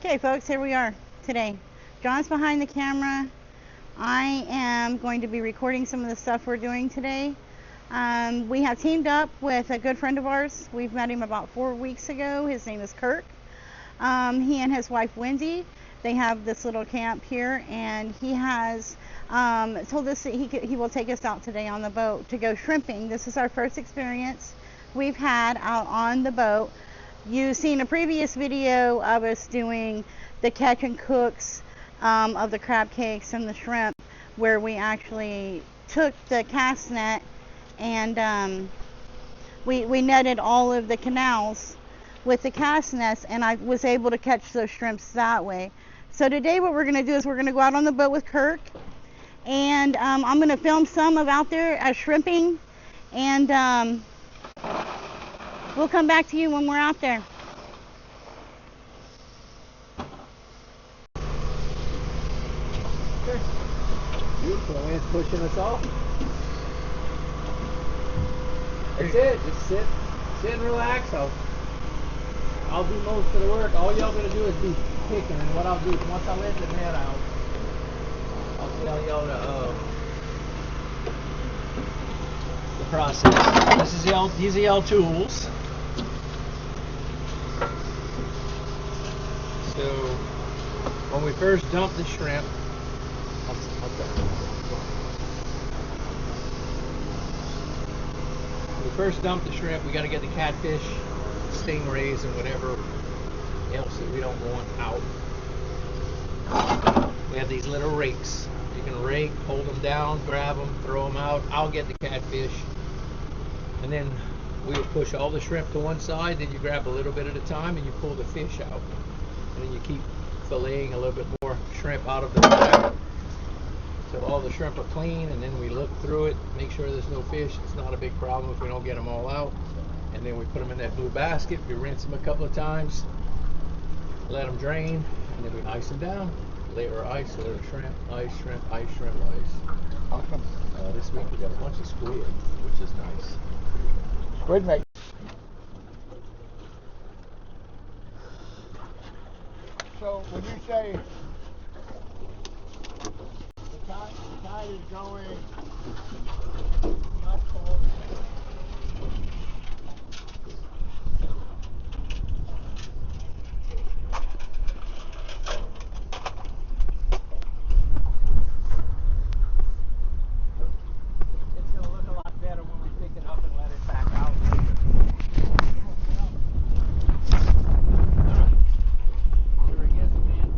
Okay folks, here we are today. John's behind the camera. I am going to be recording some of the stuff we're doing today. We have teamed up with a good friend of ours. We've met him about 4 weeks ago. His name is Kirk. He and his wife Wendy, they have this little camp here, and he has told us that he will take us out today on the boat to go shrimping. This is our first experience we've had out on the boat. You've seen a previous video of us doing the catch and cooks of the crab cakes and the shrimp, where we actually took the cast net and we netted all of the canals with the cast nets, and I was able to catch those shrimps that way. So today what we're going to do is we're going to go out on the boat with Kirk, and I'm going to film some of out there shrimping, and we'll come back to you when we're out there. Beautiful, the wind's pushing us off. That's it, just sit and relax. I'll do most of the work. All y'all gonna do is be kicking, and what I'll do is once I let the net out, I'll tell y'all the process. These are y'all tools. So when we first dump the shrimp, we got to get the catfish, stingrays, and whatever else that we don't want out. We have these little rakes. You can rake, hold them down, grab them, throw them out. I'll get the catfish, and then we will push all the shrimp to one side. Then you grab a little bit at a time, and you pull the fish out, and then you keep filleting a little bit more shrimp out of the bag. So all the shrimp are clean, and then we look through it, make sure there's no fish. It's not a big problem if we don't get them all out. And then we put them in that blue basket. We rinse them a couple of times, let them drain, and then we ice them down. Layer ice, layer shrimp, ice, shrimp, ice, shrimp, ice. Awesome. This week we got a bunch of squid, which is nice. Squid mate. So when you say the tide is going much forward, It's going to look a lot better when we pick it up and let it back out. Here he is, man.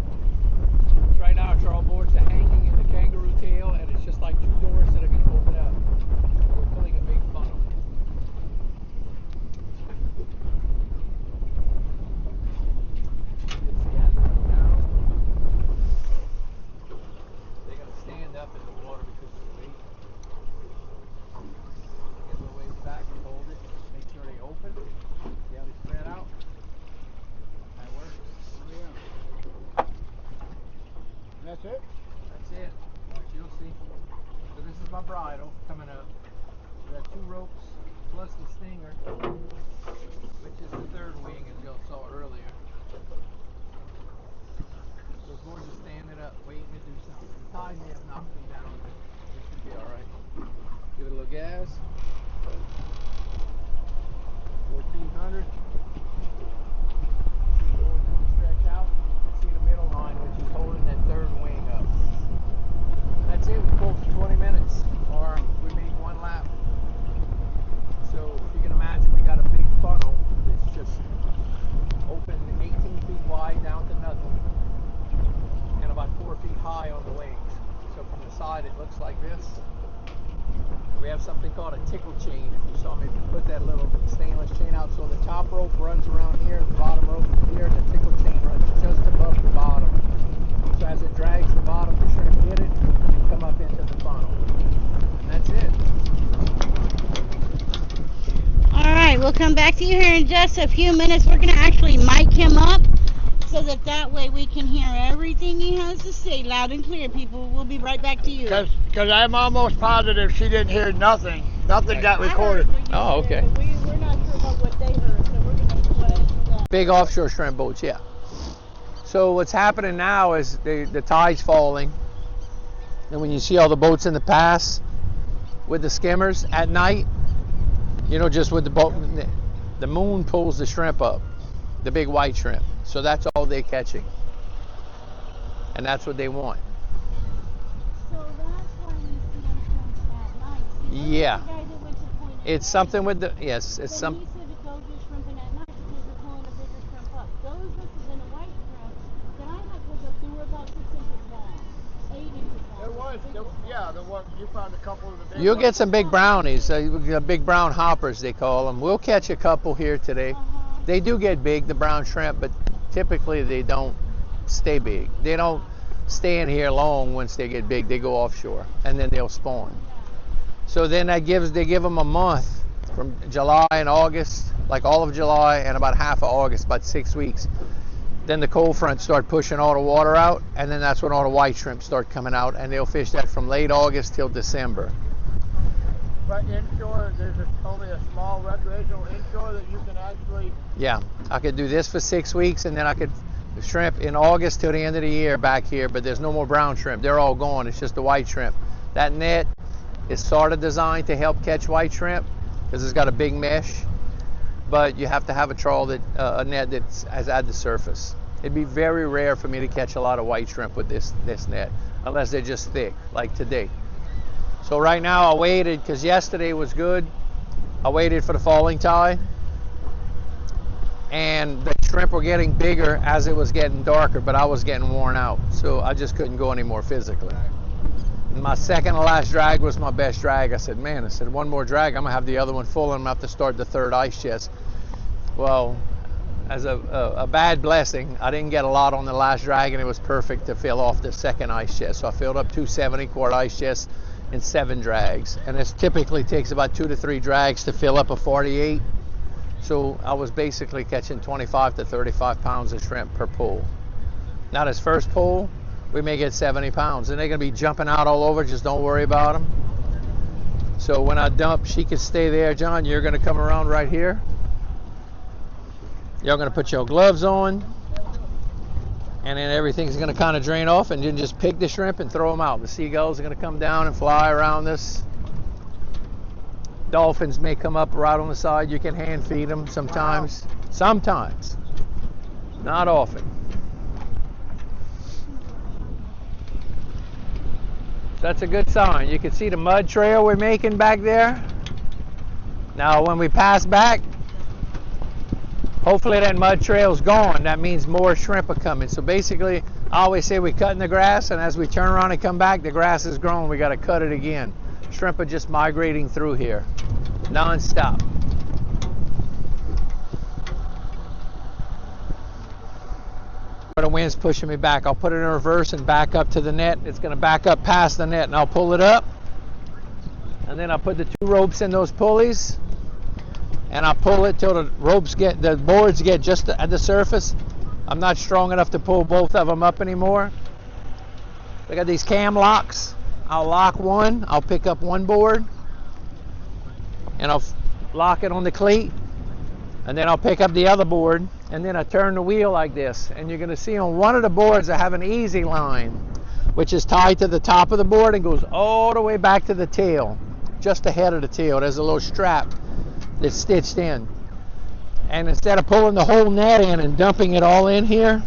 Right now, our boards are hanging in the kangaroo tail, and it's just like two doors that are going to open up. We're pulling a big funnel. They're going to stand up in the water because of the weight. Get a little ways back and hold it. Make sure they open. See how they spread out? That works. that's it? That's it. Watch, you'll see. So this is my bridle coming up. We got 2 ropes plus the stinger, which is the third wing, as y'all saw earlier. Those boards are standing up, waiting to do something. The tide may have knocked them down, but we should be alright. Give it a little gas. 1400. Stretch out. You can see the middle line, which is holding that third wing up. That's it. We pull for 20 minutes, or we make 1 lap. So if you can imagine, we got a big funnel that's just open 18 feet wide down to nothing, and about 4 feet high on the wings. So from the side, it looks like this. We have something called a tickle chain. If you saw me put that little stainless chain out, so the top rope runs around here, the bottom rope is here, and the tickle chain runs just above the bottom. So as it drags the bottom, the shrimp hit it and come up into the funnel. And that's it. Alright, we'll come back to you here in just a few minutes. We're going to actually mic him up so that way we can hear everything he has to say loud and clear, people. We'll be right back to you. Because I'm almost positive she didn't hear nothing. Nothing got recorded. Oh, okay. But we're not sure about what they heard, so we're going to let it do that. Big offshore shrimp boats, yeah. So what's happening now is the tide's falling, and when you see all the boats in the pass with the skimmers at night, you know, just with the boat, the moon pulls the shrimp up, the big white shrimp. So that's all they're catching, and that's what they want. So that's why we see them shrimp at night. Yeah. The guy that went to point at It's night, something with the, yes, it's but some. he said to go do shrimping at night because they're pulling a bigger shrimp up. Those versus in a white shrimp that I had pulled up, they were about 6 inches long, 8 inches long. There was, yeah, the one you found a couple of the big You'll ones. get some big brownies, big brown hoppers they call them. We'll catch a couple here today. They do get big, the brown shrimp, but typically they don't stay big. They don't stay in here long. Once they get big, they go offshore and then they'll spawn. So then they give them a month from July and August, like all of July and about half of August, about 6 weeks. Then the cold front start pushing all the water out, and then that's when all the white shrimp start coming out, and they'll fish that from late August till December. But inshore, there's only a small recreational inshore that you can actually. Yeah, I could do this for 6 weeks, and then I could shrimp in August till the end of the year back here, but there's no more brown shrimp. They're all gone. It's just the white shrimp. That net is sort of designed to help catch white shrimp because it's got a big mesh, but you have to have a trawl a net that's at the surface. It'd be very rare for me to catch a lot of white shrimp with this net, unless they're just thick, like today. So right now I waited because yesterday was good. I waited for the falling tide, and the shrimp were getting bigger as it was getting darker, but I was getting worn out, so I just couldn't go anymore physically. And my second to last drag was my best drag. I said, one more drag, I'm gonna have the other one full, and I'm gonna have to start the third ice chest. Well, as a bad blessing, I didn't get a lot on the last drag, and it was perfect to fill off the second ice chest. So I filled up 2 70-quart ice chests in 7 drags, and it typically takes about 2 to 3 drags to fill up a 48. So I was basically catching 25 to 35 pounds of shrimp per pull. Now this first pull, we may get 70 pounds, and they're gonna be jumping out all over. Just don't worry about them. So when I dump, she can stay there. John, you're gonna come around right here. You're gonna put your gloves on, and then everything's gonna kind of drain off, and then just pick the shrimp and throw them out. The seagulls are gonna come down and fly around this. Dolphins may come up right on the side. You can hand feed them sometimes. Wow. Sometimes, not often. That's a good sign. You can see the mud trail we're making back there. Now when we pass back, hopefully that mud trail's gone. That means more shrimp are coming. So basically, I always say we're cutting the grass, and as we turn around and come back, the grass is grown. We got to cut it again. Shrimp are just migrating through here, non-stop. The wind's pushing me back. I'll put it in reverse and back up to the net. It's going to back up past the net, and I'll pull it up, and then I'll put the 2 ropes in those pulleys, and I'll pull it till the boards get just at the surface. I'm not strong enough to pull both of them up anymore. I got these cam locks. I'll lock one. I'll pick up one board, and I'll lock it on the cleat, and then I'll pick up the other board, and then I turn the wheel like this, and you're going to see on one of the boards I have an easy line, which is tied to the top of the board and goes all the way back to the tail, just ahead of the tail. There's a little strap that's stitched in, and instead of pulling the whole net in and dumping it all in here,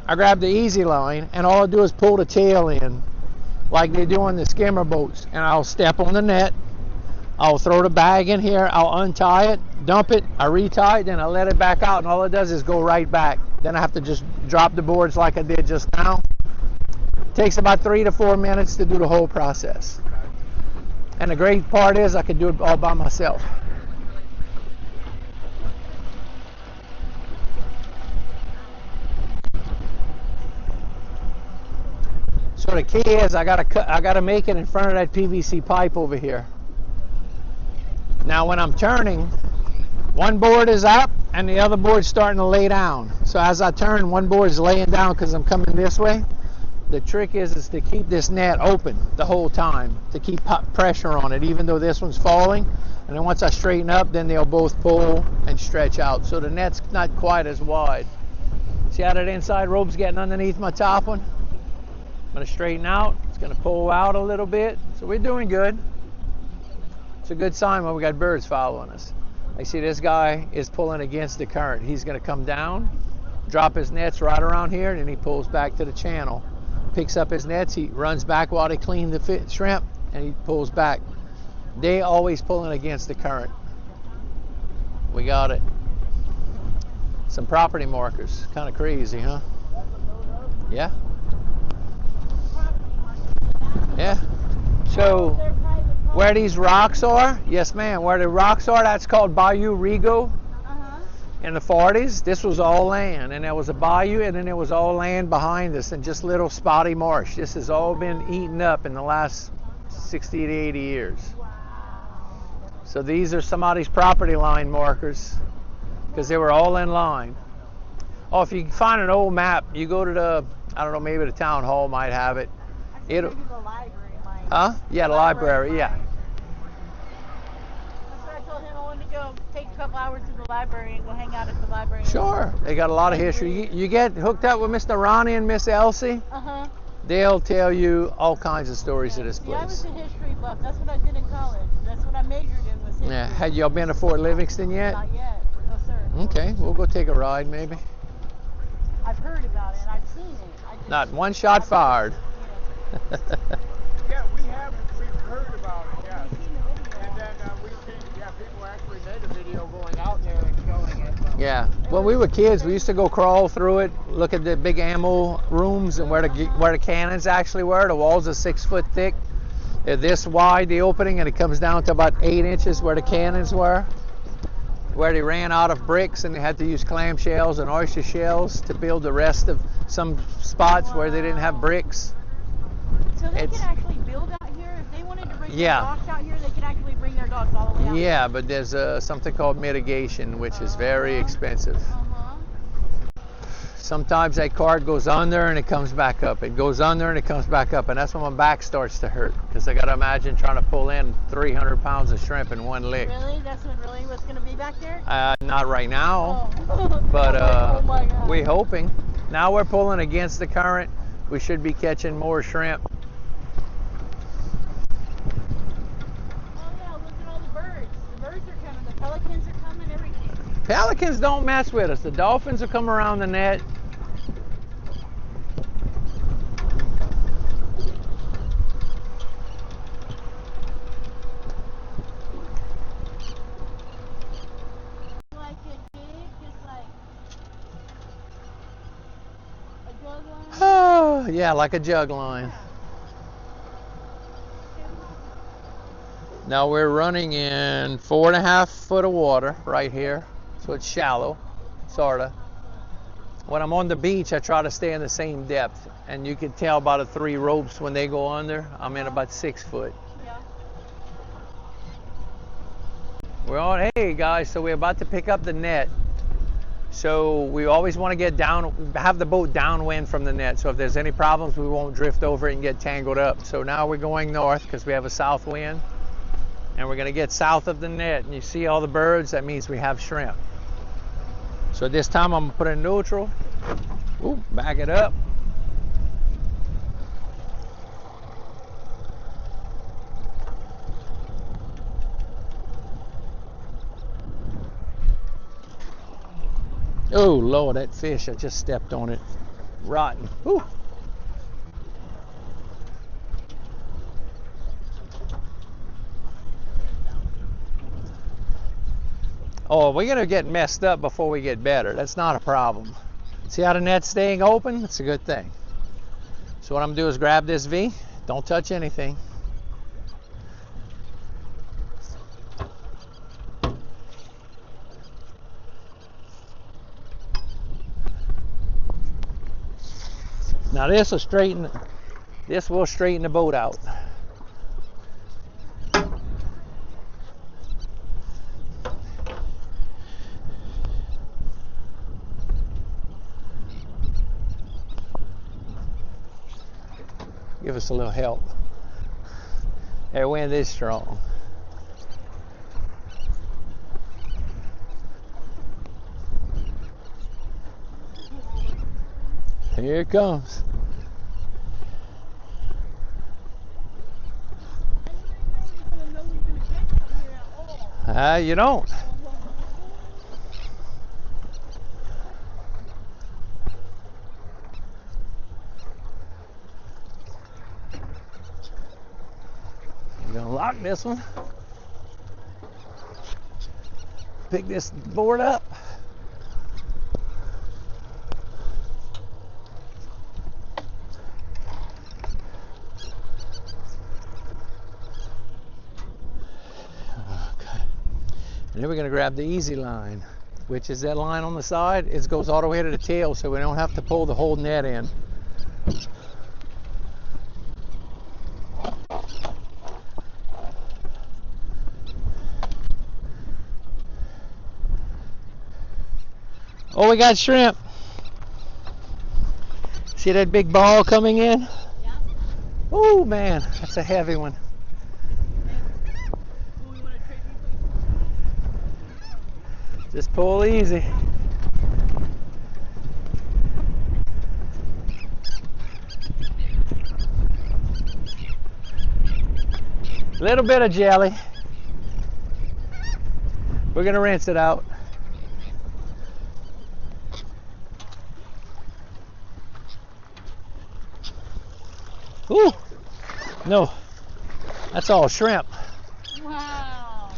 I grab the easy line, and all I do is pull the tail in like they do on the skimmer boats, and I'll step on the net. I'll throw the bag in here, I'll untie it, dump it, I retie it, then I let it back out, and all it does is go right back. Then I have to just drop the boards like I did just now. It takes about 3 to 4 minutes to do the whole process. And the great part is I can do it all by myself. So the key is I gotta make it in front of that PVC pipe over here. Now when I'm turning, one board is up and the other board's starting to lay down. So as I turn, one board's laying down because I'm coming this way. The trick is to keep this net open the whole time, to keep pressure on it, even though this one's falling. And then once I straighten up, then they'll both pull and stretch out. So the net's not quite as wide. See See how that inside rope's getting underneath my top one? I'm going to straighten out. It's going to pull out a little bit. So we're doing good. It's a good sign when we got birds following us. I see this guy is pulling against the current. He's going to come down, drop his nets right around here, and then he pulls back to the channel. Picks up his nets, he runs back while they clean the shrimp, and he pulls back. They always pulling against the current. We got it. Some property markers. Kind of crazy, huh? Yeah. Yeah. So where these rocks are, yes ma'am, where the rocks are, that's called Bayou Rigo. In the 40s, this was all land, and there was a bayou, and then there was all land behind us, and just little spotty marsh. This has all been eaten up in the last 60 to 80 years. So these are somebody's property line markers, because they were all in line. Oh, if you find an old map, you go to the, I don't know, maybe the town hall might have it. It'll, Maybe the library might. huh? Yeah, the library, yeah. I told him I wanted to go take a couple hours to the library and go hang out at the library. Sure, they got a lot of history. You get hooked up with Mr. Ronnie and Miss Elsie, they'll tell you all kinds of stories of this See, I was place. a history buff. That's what I did in college. That's what I majored in was history. Yeah, had y'all been to Fort Livingston yet? Not yet. No, sir. Okay, we'll go take a ride maybe. I've heard about it. I've seen it. I just, Not one shot fired. Yeah, we've heard about it, yeah. And then we've seen, people actually made a video going out there and showing it. So. Yeah, when we were kids, we used to go crawl through it, look at the big ammo rooms and where the cannons actually were. The walls are 6 foot thick. They're this wide, the opening, and it comes down to about 8 inches where the cannons were. Where they ran out of bricks and they had to use clam shells and oyster shells to build the rest of some spots where they didn't have bricks. So they can actually build out here? If they wanted to bring their Yeah. dogs out here, they could actually bring their dogs all the way out here? Yeah, but there's something called mitigation, which is very expensive. Sometimes that cart goes under and it comes back up. It goes under and it comes back up, and that's when my back starts to hurt, because I got to imagine trying to pull in 300 pounds of shrimp in one lick. Really? That's what really what's going to be back there? Not right now, Oh. but Oh my God. we're hoping. Now we're pulling against the current. We should be catching more shrimp. Oh yeah, look at all the birds. The birds are coming. The pelicans are coming, everything. Pelicans don't mess with us. The dolphins will come around the net. Like it big, just like a jug line. Oh, yeah, like a jug line. Now we're running in 4.5 foot of water right here, so it's shallow, sorta. When I'm on the beach, I try to stay in the same depth, and you can tell by the 3 ropes when they go under, I'm in about 6 foot. Yeah. We're on, hey guys, so we're about to pick up the net. So we always want to get down, have the boat downwind from the net, so if there's any problems, we won't drift over it and get tangled up. So now we're going north because we have a south wind, and we're going to get south of the net, and you see all the birds, that means we have shrimp. So this time I'm going to put it in neutral. Ooh, back it up. Oh Lord, that fish, I just stepped on it. Rotten. Whew. Oh, we're gonna get messed up before we get better. That's not a problem. See how the net's staying open? That's a good thing. So what I'm gonna do is grab this V. Don't touch anything. Now this will straighten the boat out. Give us a little help. Their wind is strong. Here it comes. You don't. I'm gonna lock this one. Pick this board up. And then we're going to grab the easy line, which is that line on the side. It goes all the way to the tail, so we don't have to pull the whole net in. Oh, we got shrimp. See that big ball coming in? Yeah. Oh man, that's a heavy one. Just pull easy. A little bit of jelly. We're gonna rinse it out. Ooh, no, that's all shrimp. Wow.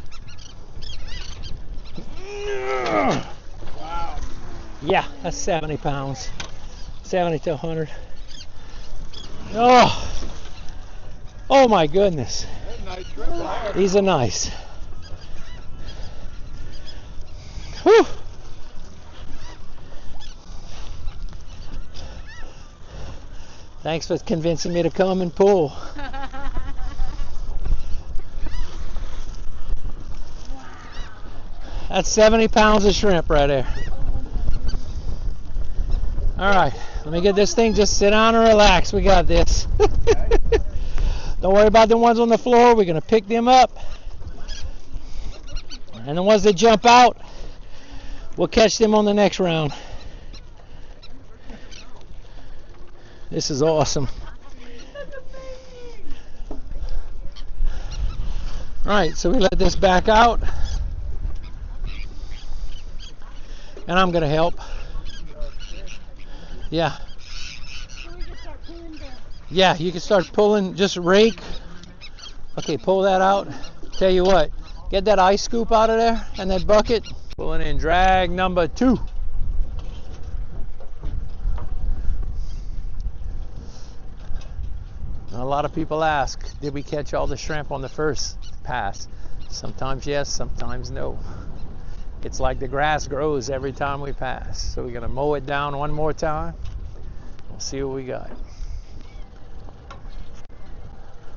Wow. Yeah, that's 70 pounds. 70 to 100. Oh my goodness. That's a nice shrimp there. These are nice. Whew. Thanks for convincing me to come and pull. That's 70 pounds of shrimp right there. All right, let me get this thing. Just sit down and relax. We got this. Don't worry about the ones on the floor. We're going to pick them up. And the ones that jump out, we'll catch them on the next round. This is awesome. All right, so we let this back out. And I'm going to help. Yeah. Yeah, you can start pulling, just rake. Okay, pull that out. Tell you what, get that ice scoop out of there and that bucket. Pulling in drag number 2. A lot of people ask, did we catch all the shrimp on the first pass? Sometimes yes, sometimes no. It's like the grass grows every time we pass. So we're gonna mow it down one more time. We'll see what we got.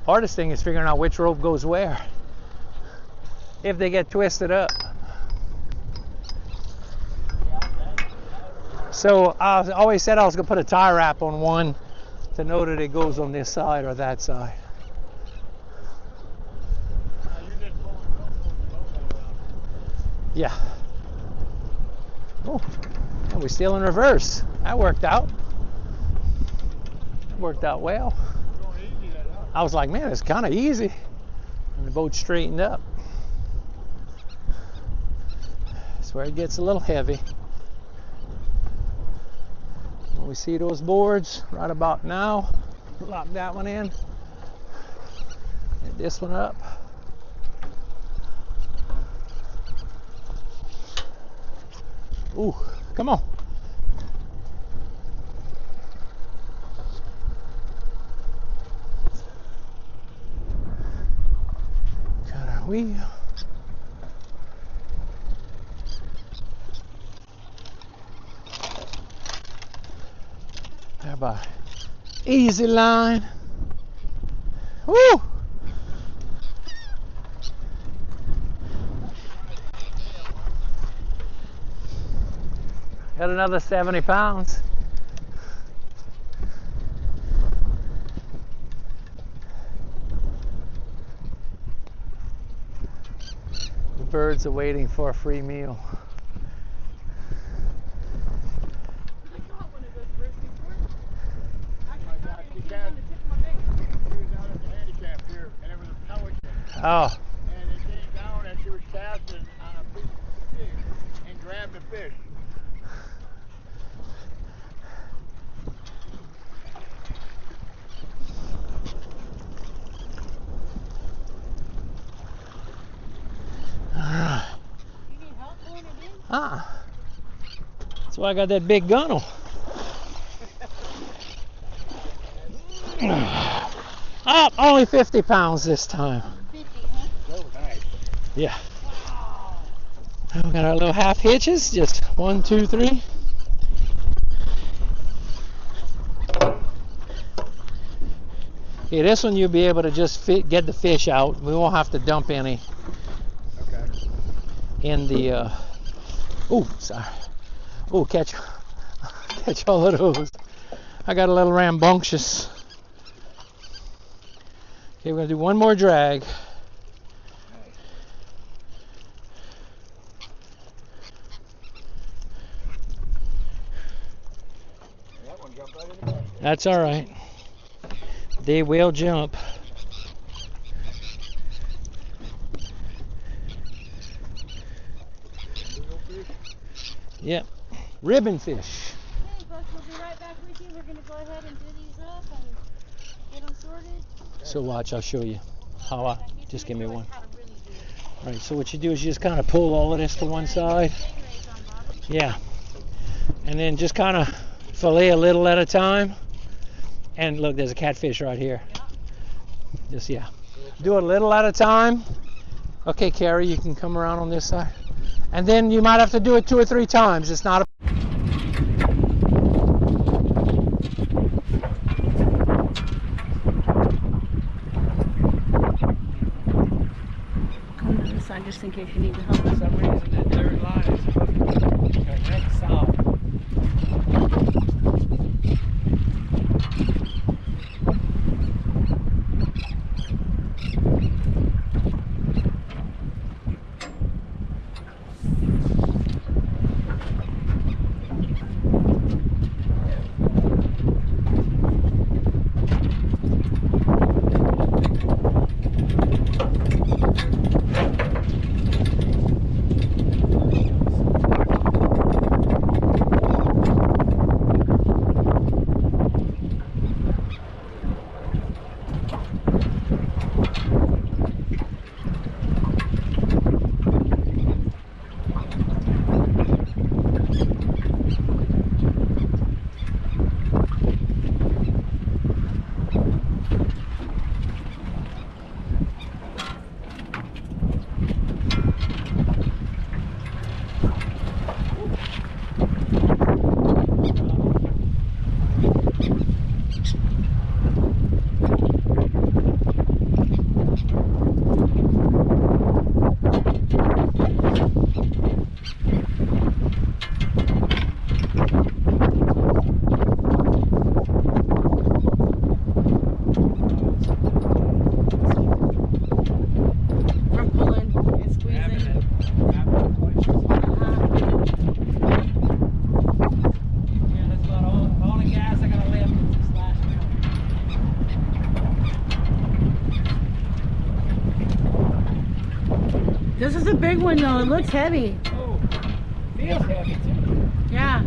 Hardest thing is figuring out which rope goes where, if they get twisted up. So I always said I was gonna put a tie wrap on one to know that it goes on this side or that side. Yeah. Oh, and we're still in reverse. That worked out. That worked out well. I was like, man, it's kind of easy. And the boat straightened up. That's where it gets a little heavy. When we see those boards right about now, lock that one in. Get this one up. Ooh, come on. Got our wheel. There by easy line. Woo! Got another 70 pounds. The birds are waiting for a free meal. Oh. And it came down and she was casting on a piece of stick and grabbed the fish. You need help pulling it in? That's why I got that big gunnel. Only 50 pounds this time. 50, huh? So nice. Yeah. Wow. We got our little half hitches. Just 1, 2, 3. Okay, this one you'll be able to just get the fish out. We won't have to dump any Okay. in the. Oh, sorry. Oh, catch all of those. I got a little rambunctious. Okay, we're gonna do one more drag. That one jumped right in the basket. That's all right. They will jump. Little fish. Yep. Ribbon fish. Okay, folks, we'll be right back with you. We're going to go ahead and do these up and get them sorted. So watch, I'll show you how I. Just give me one. How to really do it. Right. So what you do is you just kind of pull all of this to one side. Stingrays on bottom. Yeah. And then just kind of fillet a little at a time. And look, there's a catfish right here. Just, yeah. Do a little at a time. Okay, Carrie, you can come around on this side. And then you might have to do it 2 or 3 times. It's not a... Come to this side just in case you need help. For some reason, that third line is direct south. From pulling and squeezing. Yeah, that's about all the gas I got left is this last one. This is a big one though. It looks heavy. Oh, feels heavy too. Yeah.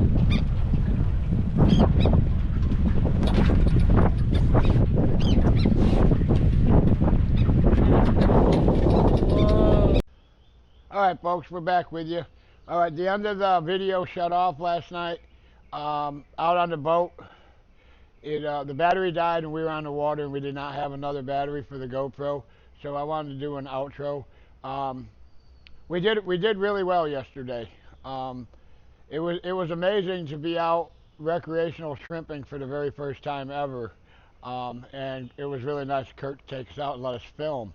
Whoa. All right, folks, we're back with you. All right, the end of the video shut off last night. Out on the boat, the battery died and we were on the water and we did not have another battery for the GoPro, so I wanted to do an outro. We did really well yesterday. It was amazing to be out recreational shrimping for the very first time ever, and it was really nice. Kirk to take us out and let us film.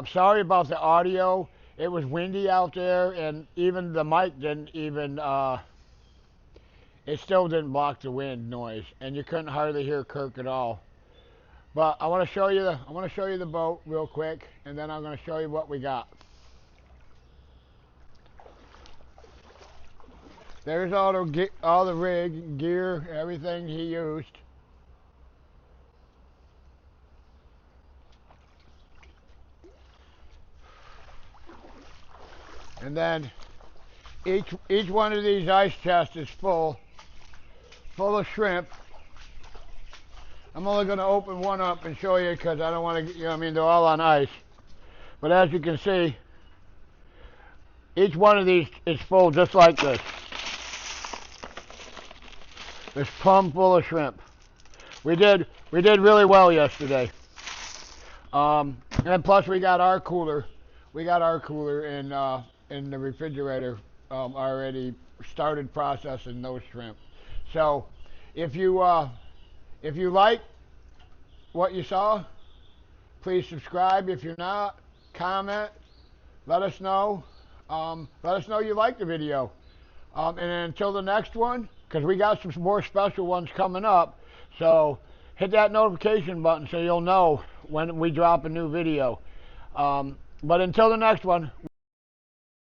Sorry about the audio. It was windy out there, and even the mic didn't even. It still didn't block the wind noise, and you couldn't hardly hear Kirk at all. But I want to show you the boat real quick, and then I'm going to show you what we got. There's all the rig, gear, everything he used. And then each one of these ice chests is full of shrimp. I'm only going to open one up and show you because I don't want to, you know what I mean, they're all on ice. But as you can see, each one of these is full just like this. It's plumb full of shrimp. We did really well yesterday. And plus we got our cooler. We got our cooler in the refrigerator already started processing those shrimp. So if you like what you saw, please subscribe. If you're not, comment. Let us know. Let us know you like the video. And until the next one, because we got some more special ones coming up, so hit that notification button so you'll know when we drop a new video. But until the next one.